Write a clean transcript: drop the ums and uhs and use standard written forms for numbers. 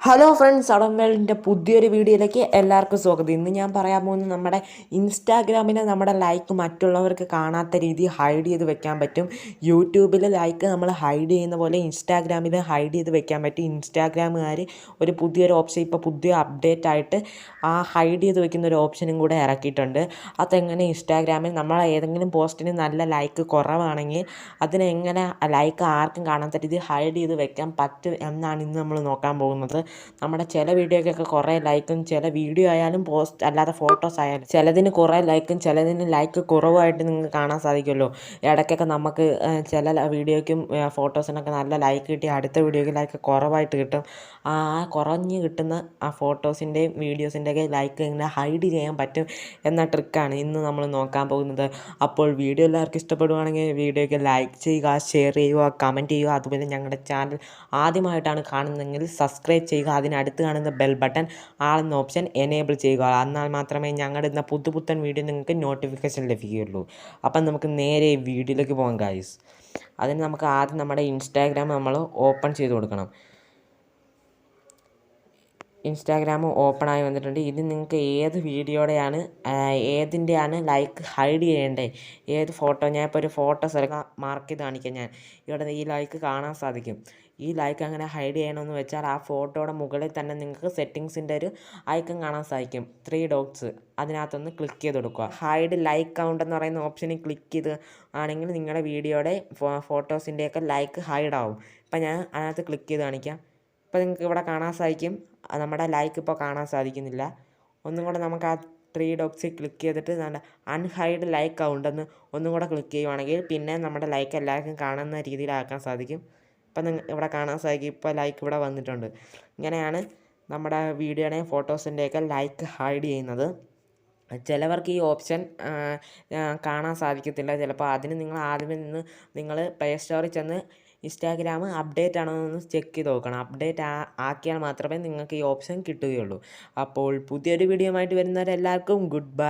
Hello friends, അടംവേളിൻ്റെ പുതിയൊരു വീഡിയോയിലേക്ക് എല്ലാവർക്കും സ്വാഗതം. ഇന്ന് ഞാൻ പറയാൻ പോകുന്നത് നമ്മുടെ ഇൻസ്റ്റാഗ്രാമിൽ നമ്മുടെ ലൈക്ക് മറ്റുള്ളവർക്ക് കാണാത്ത രീതി ഹൈഡ് ചെയ്ത് വെക്കാൻ പറ്റും. യൂട്യൂബിൽ ലൈക്ക് നമ്മൾ ഹൈഡ് ചെയ്യുന്ന പോലെ ഇൻസ്റ്റാഗ്രാമിൽ ഹൈഡ് ചെയ്ത് വെക്കാൻ പറ്റും. ഇൻസ്റ്റാഗ്രാമുകാർ ഒരു പുതിയൊരു ഓപ്ഷൻ ഇപ്പോൾ പുതിയ അപ്ഡേറ്റ് ആയിട്ട് ആ ഹൈഡ് ചെയ്ത് വെക്കുന്ന ഒരു ഓപ്ഷനും കൂടെ ഇറക്കിയിട്ടുണ്ട്. അതെങ്ങനെ ഇൻസ്റ്റാഗ്രാമിൽ നമ്മൾ ഏതെങ്കിലും പോസ്റ്റിന് നല്ല ലൈക്ക് കുറവാണെങ്കിൽ അതിനെങ്ങനെ ലൈക്ക് ആർക്കും കാണാത്ത രീതി ഹൈഡ് ചെയ്ത് വെക്കാൻ പറ്റും എന്നാണ് ഇന്ന് നമ്മൾ നോക്കാൻ പോകുന്നത്. നമ്മുടെ ചില വീഡിയോയ്ക്കൊക്കെ കുറേ ലൈക്കും, ചില വീഡിയോ ആയാലും പോസ്റ്റ് അല്ലാതെ ഫോട്ടോസ് ആയാലും ചിലതിന് കുറേ ലൈക്കും ചിലതിന് ലൈക്ക് കുറവായിട്ട് നിങ്ങൾക്ക് കാണാൻ സാധിക്കുമല്ലോ. ഇടയ്ക്കൊക്കെ നമുക്ക് ചില വീഡിയോയ്ക്കും ഫോട്ടോസിനൊക്കെ നല്ല ലൈക്ക് കിട്ടി, അടുത്ത വീഡിയോയ്ക്ക് ലൈക്ക് കുറവായിട്ട് കിട്ടും. ആ കുറഞ്ഞ് കിട്ടുന്ന ആ ഫോട്ടോസിൻ്റെയും വീഡിയോസിൻ്റെയൊക്കെ ലൈക്ക് ഇങ്ങനെ ഹൈഡ് ചെയ്യാൻ പറ്റും എന്ന ട്രിക്കാണ് ഇന്ന് നമ്മൾ നോക്കാൻ പോകുന്നത്. അപ്പോൾ വീഡിയോ എല്ലാവർക്കും ഇഷ്ടപ്പെടുവാണെങ്കിൽ വീഡിയോയ്ക്ക് ലൈക്ക് ചെയ്യുക, ഷെയർ ചെയ്യുക, കമൻറ്റ് ചെയ്യുക. അതുപോലെ ഞങ്ങളുടെ ചാനൽ ആദ്യമായിട്ടാണ് കാണുന്നതെങ്കിൽ സബ്സ്ക്രൈബ് ചെയ്യുക. അതിനടുത്ത് കാണുന്ന ബെൽ ബട്ടൺ ആളെന്ന ഓപ്ഷൻ എനേബിൾ ചെയ്യുക. എന്നാൽ മാത്രമേ ഞങ്ങളുടെ ഇന്ന പുതുപുത്തൻ വീഡിയോ നിങ്ങൾക്ക് നോട്ടിഫിക്കേഷൻ ലഭിക്കുകയുള്ളൂ. അപ്പം നമുക്ക് നേരെ വീഡിയോയിലേക്ക് പോകാം ഗൈസ്. അതിന് നമുക്ക് ആദ്യം നമ്മുടെ ഇൻസ്റ്റാഗ്രാം നമ്മൾ ഓപ്പൺ ചെയ്ത് കൊടുക്കണം. ഇൻസ്റ്റാഗ്രാം ഓപ്പണായി വന്നിട്ടുണ്ട്. ഇത് നിങ്ങൾക്ക് ഏത് വീഡിയോയുടെയാണ് ഏതിൻ്റെയാണ് ലൈക്ക് ഹൈഡ് ചെയ്യേണ്ടത്, ഏത് ഫോട്ടോ, ഞാൻ ഇപ്പോൾ ഒരു ഫോട്ടോ മാർക്ക് ചെയ്ത് കാണിക്കാം. ഞാൻ ഇവിടെ ഈ ലൈക്ക് കാണാൻ സാധിക്കും. ഈ ലൈക്ക് അങ്ങനെ ഹൈഡ് ചെയ്യണമെന്ന് വെച്ചാൽ ആ ഫോട്ടോയുടെ മുകളിൽ തന്നെ നിങ്ങൾക്ക് സെറ്റിങ്സിൻ്റെ ഒരു ഐക്കൺ കാണാൻ സാധിക്കും, 3 ഡോട്ട്സ്. അതിനകത്തൊന്ന് ക്ലിക്ക് ചെയ്ത് കൊടുക്കുക. ഹൈഡ് ലൈക്ക് കൗണ്ട് എന്ന് പറയുന്ന ഓപ്ഷനിൽ ക്ലിക്ക് ചെയ്ത് ആണെങ്കിൽ നിങ്ങളുടെ വീഡിയോയുടെ ഫോട്ടോസിൻ്റെയൊക്കെ ലൈക്ക് ഹൈഡ് ആവും. ഇപ്പം ഞാൻ അതിനകത്ത് ക്ലിക്ക് ചെയ്ത് കാണിക്കാം. ഇപ്പോൾ നിങ്ങൾക്ക് ഇവിടെ കാണാൻ സാധിക്കും നമ്മുടെ ലൈക്ക് ഇപ്പോൾ കാണാൻ സാധിക്കുന്നില്ല. ഒന്നും കൂടെ നമുക്ക് ആ 3 ഡോട്ട്സിൽ ക്ലിക്ക് ചെയ്തിട്ട് നല്ല അൺഹൈഡ് ലൈക്ക് കൗണ്ടെന്ന് ഒന്നും കൂടെ ക്ലിക്ക് ചെയ്യുവാണെങ്കിൽ പിന്നെ നമ്മുടെ ലൈക്ക് എല്ലാവർക്കും കാണുന്ന രീതിയിലാക്കാൻ സാധിക്കും. ഇപ്പം ഇവിടെ കാണാൻ സാധിക്കും, ഇപ്പോൾ ലൈക്ക് ഇവിടെ വന്നിട്ടുണ്ട്. ഇങ്ങനെയാണ് നമ്മുടെ വീഡിയോയുടെയും ഫോട്ടോസിൻ്റെയൊക്കെ ലൈക്ക് ഹൈഡ് ചെയ്യുന്നത്. ചിലവർക്ക് ഈ ഓപ്ഷൻ കാണാൻ സാധിക്കത്തില്ല. ചിലപ്പോൾ അതിന് നിങ്ങൾ ആദ്യമേ നിങ്ങൾ പ്ലേ സ്റ്റോറിൽ ചെന്ന് ഇൻസ്റ്റാഗ്രാം അപ്ഡേറ്റ് ആണോ എന്ന് ചെക്ക് ചെയ്ത് നോക്കണം. അപ്ഡേറ്റ് ആക്കിയാൽ മാത്രമേ നിങ്ങൾക്ക് ഈ ഓപ്ഷൻ കിട്ടുകയുള്ളൂ. അപ്പോൾ പുതിയൊരു വീഡിയോ ആയിട്ട് വരുന്നവരെല്ലാവർക്കും ഗുഡ് ബൈ.